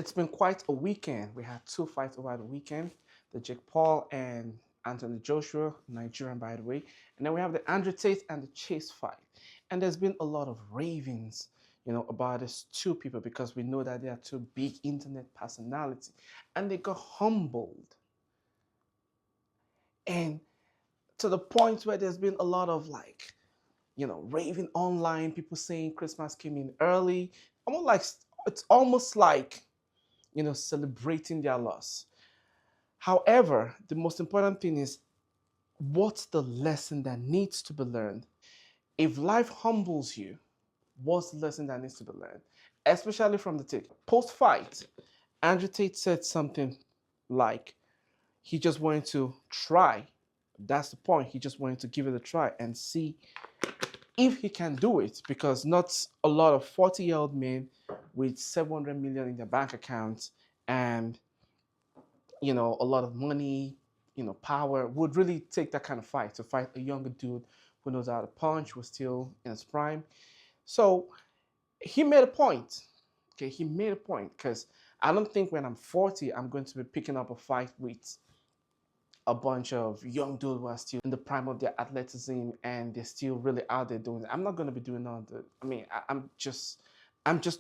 It's been quite a weekend. We had two fights over the weekend, the Jake Paul and Anthony Joshua, Nigerian by the way. And then we have the Andrew Tate and the Chase fight. And there's been a lot of ravings, about these two people because we know that they are two big internet personalities. And they got humbled. And to the point where there's been a lot of raving online, people saying Christmas came in early. Almost like it's almost like celebrating their loss. However, the most important thing is what's the lesson that needs to be learned? If life humbles you, what's the lesson that needs to be learned? Especially from the Tate. Post fight, Andrew Tate said something like he just wanted to try. That's the point. He just wanted to give it a try and see if he can do it because not a lot of 40-year-old men with 700 million in their bank accounts and a lot of money, power would really take that kind of fight to fight a younger dude who knows how to punch, was still in his prime. So he made a point. Okay, he made a point because I don't think when I'm 40, I'm going to be picking up a fight with a bunch of young dudes who are still in the prime of their athleticism and they're still really out there doing it. I'm not going to be doing all the. I mean, I'm just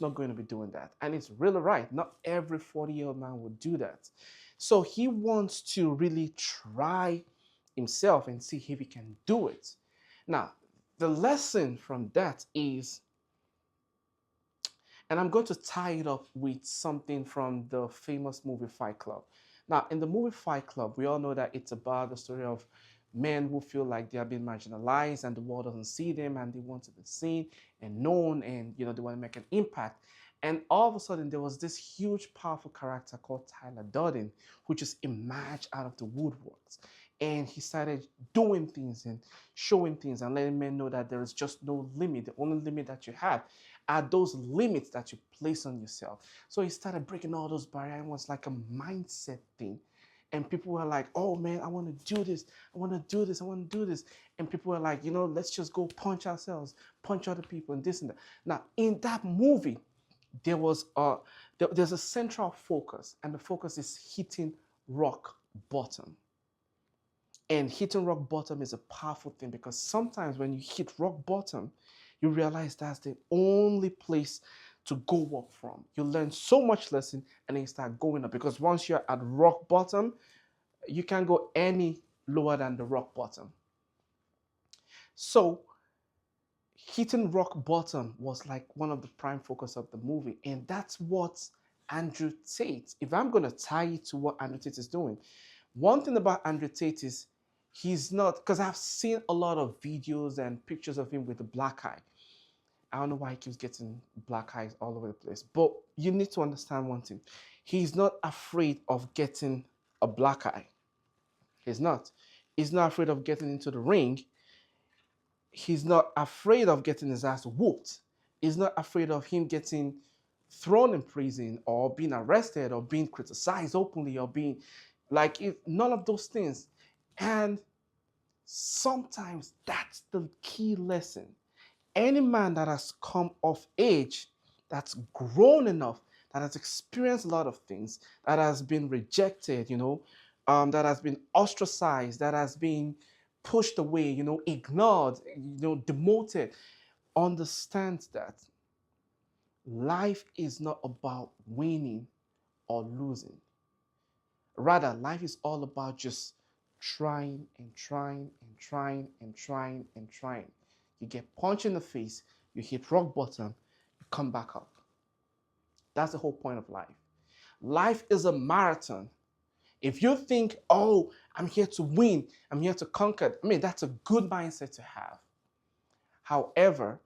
not going to be doing that. And it's really right. Not every 40-year-old man would do that. So he wants to really try himself and see if he can do it. Now, the lesson from that is, and I'm going to tie it up with something from the famous movie Fight Club. Now, in the movie Fight Club, we all know that it's about the story of men who feel like they are being marginalized and the world doesn't see them and they want to be seen and known and they want to make an impact. And all of a sudden, there was this huge, powerful character called Tyler Durden, who just emerged out of the woodworks. And he started doing things and showing things and letting men know that there is just no limit. The only limit that you have are those limits that you place on yourself. So he started breaking all those barriers. It was like a mindset thing. And people were like, oh man, I want to do this. I want to do this. I want to do this. And people were like, let's just go punch ourselves, punch other people and this and that. Now, in that movie, there's a central focus, and the focus is hitting rock bottom. And hitting rock bottom is a powerful thing because sometimes when you hit rock bottom, you realize that's the only place to go up from. You learn so much lesson and then you start going up because once you're at rock bottom, you can't go any lower than the rock bottom. So hitting rock bottom was like one of the prime focus of the movie. And that's what Andrew Tate, if I'm going to tie it to what Andrew Tate is doing, one thing about Andrew Tate is he's not, because I've seen a lot of videos and pictures of him with a black eye. I don't know why he keeps getting black eyes all over the place. But you need to understand one thing. He's not afraid of getting a black eye. He's not. He's not afraid of getting into the ring. He's not afraid of getting his ass whooped. He's not afraid of him getting thrown in prison or being arrested or being criticized openly or being none of those things. And sometimes that's the key lesson. Any man that has come of age, that's grown enough, that has experienced a lot of things, that has been rejected, that has been ostracized, that has been pushed away, ignored, demoted, understands that life is not about winning or losing. Rather, life is all about just trying and trying and trying and trying and trying. You get punched in the face, you hit rock bottom, you come back up. That's the whole point of life. Life is a marathon. If you think, oh, I'm here to win, I'm here to conquer, that's a good mindset to have. However,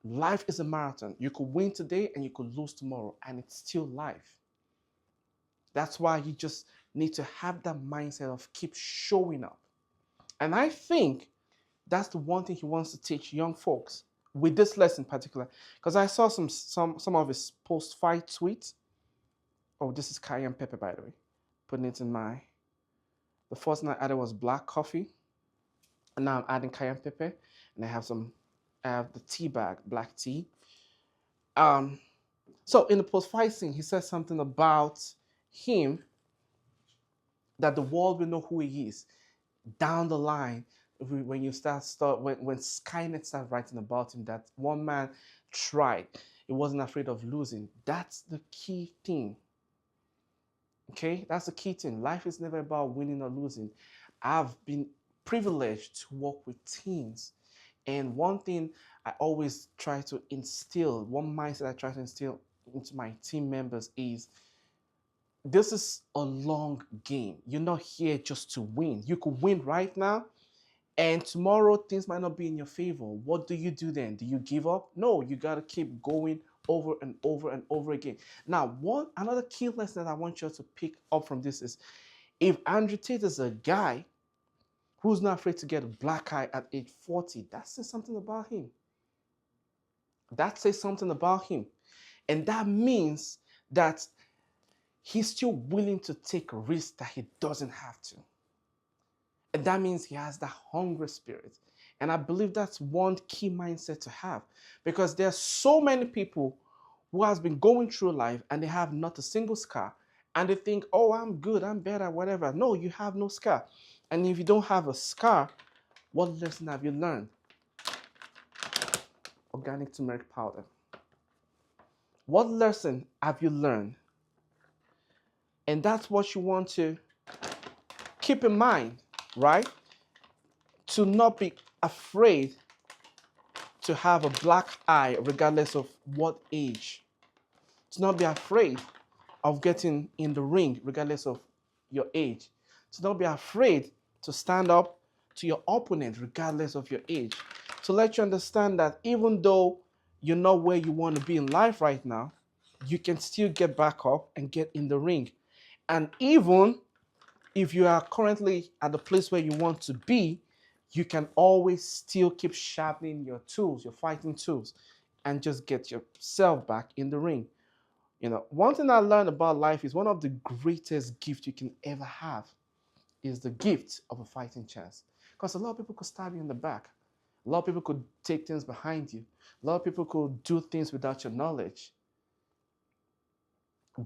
life is a marathon. You could win today and you could lose tomorrow, and it's still life. That's why you just need to have that mindset of keep showing up. And I think that's the one thing he wants to teach young folks with this lesson in particular. Because I saw some of his post-fight tweets. Oh, this is cayenne pepper, by the way. Putting it in the first one I added was black coffee. And now I'm adding cayenne pepper. And I have the tea bag, black tea. So in the post-fight scene, he says something about him that the world will know who he is down the line when you when Skynet started writing about him, that one man tried, he wasn't afraid of losing. That's the key thing. Okay, that's the key thing. Life is never about winning or losing. I've been privileged to work with teams, and one thing I always try to instill, one mindset I try to instill into my team members is this is a long game. You're not here just to win. You could win right now, and tomorrow things might not be in your favor. What do you do then? Do you give up? No, you got to keep going over and over and over again. Now, one another key lesson that I want you to pick up from this is if Andrew Tate is a guy who's not afraid to get a black eye at age 40, that says something about him. That says something about him. And that means that he's still willing to take risks that he doesn't have to. And that means he has that hungry spirit. And I believe that's one key mindset to have, because there are so many people who has been going through life and they have not a single scar, and they think, oh, I'm good, I'm better, whatever. No, you have no scar. And if you don't have a scar, what lesson have you learned? Organic turmeric powder. What lesson have you learned? And that's what you want to keep in mind, right? To not be afraid to have a black eye regardless of what age. To not be afraid of getting in the ring regardless of your age. To not be afraid to stand up to your opponent regardless of your age. To let you understand that even though you're not where you want to be in life right now, you can still get back up and get in the ring. And even if you are currently at the place where you want to be, you can always still keep sharpening your tools, your fighting tools, and just get yourself back in the ring. You know, one thing I learned about life is one of the greatest gifts you can ever have is the gift of a fighting chance. Because a lot of people could stab you in the back. A lot of people could take things behind you. A lot of people could do things without your knowledge.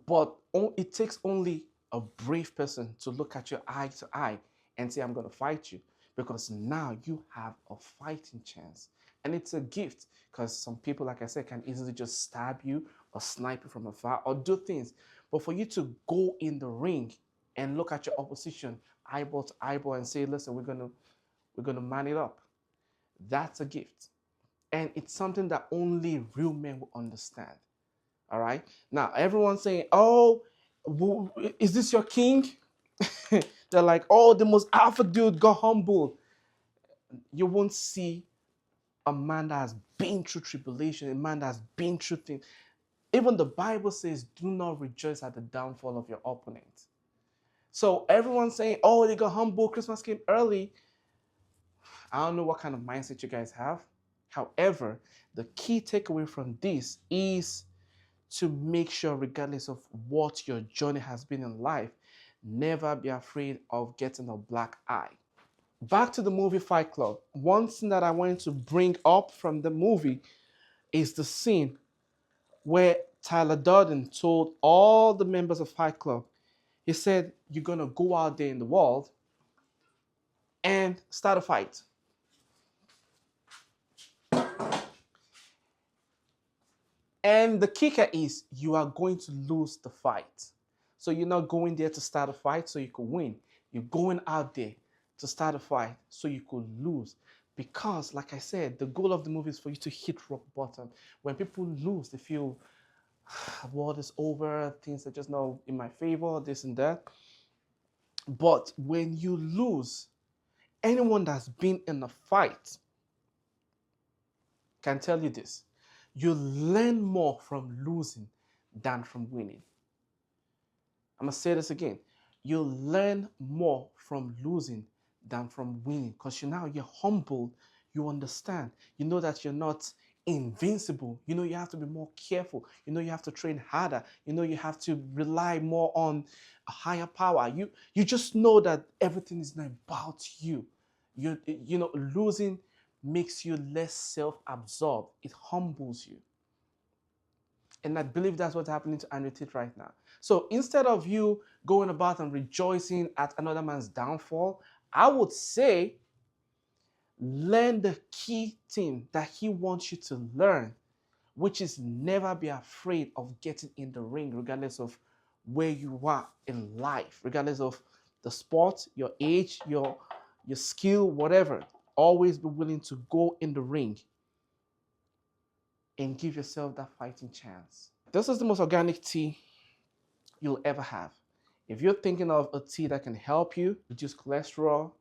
But it takes only a brave person to look at you eye to eye and say, I'm going to fight you. Because now you have a fighting chance. And it's a gift, because some people, like I said, can easily just stab you or snipe you from afar or do things. But for you to go in the ring and look at your opposition eyeball to eyeball and say, listen, we're gonna man it up. That's a gift. And it's something that only real men will understand. All right. Now, everyone's saying, oh, is this your king? They're like, oh, the most alpha dude got humbled. You won't see a man that has been through tribulation, a man that has been through things. Even the Bible says, do not rejoice at the downfall of your opponent. So everyone's saying, oh, they got humbled, Christmas came early. I don't know what kind of mindset you guys have. However, the key takeaway from this is to make sure, regardless of what your journey has been in life, never be afraid of getting a black eye. Back to the movie Fight Club. One thing that I wanted to bring up from the movie is the scene where Tyler Durden told all the members of Fight Club, he said, you're going to go out there in the world and start a fight. And the kicker is you are going to lose the fight. So you're not going there to start a fight so you could win. You're going out there to start a fight so you could lose. Because, like I said, the goal of the movie is for you to hit rock bottom. When people lose, they feel, the world is over, things are just not in my favor, this and that. But when you lose, anyone that's been in a fight can tell you this. You learn more from losing than from winning. I'm going to say this again. You learn more from losing than from winning, because you're humbled. You understand. You know that you're not invincible. You know you have to be more careful. You know you have to train harder. You know you have to rely more on a higher power. You just know that everything is not about you. You know, losing makes you less self-absorbed. It humbles you. And I believe that's what's happening to Andrew Tate right now. So instead of you going about and rejoicing at another man's downfall, I would say learn the key thing that he wants you to learn, which is never be afraid of getting in the ring, regardless of where you are in life, regardless of the sport, your age, your skill, whatever. Always be willing to go in the ring and give yourself that fighting chance. This is the most organic tea you'll ever have. If you're thinking of a tea that can help you reduce cholesterol,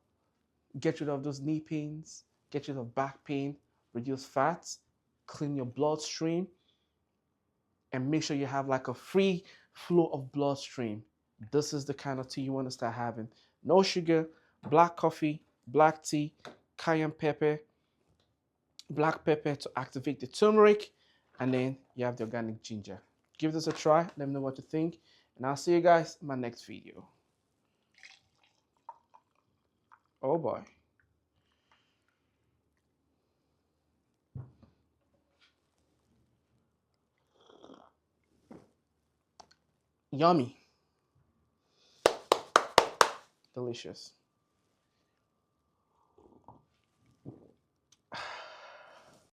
get rid of those knee pains, get rid of back pain, reduce fats, clean your bloodstream, and make sure you have like a free flow of bloodstream, this is the kind of tea you want to start having. No sugar, black coffee, black tea, cayenne pepper, black pepper to activate the turmeric, and then you have the organic ginger. Give this a try. Let me know what you think, and I'll see you guys in my next video. Oh boy. Yummy. Delicious.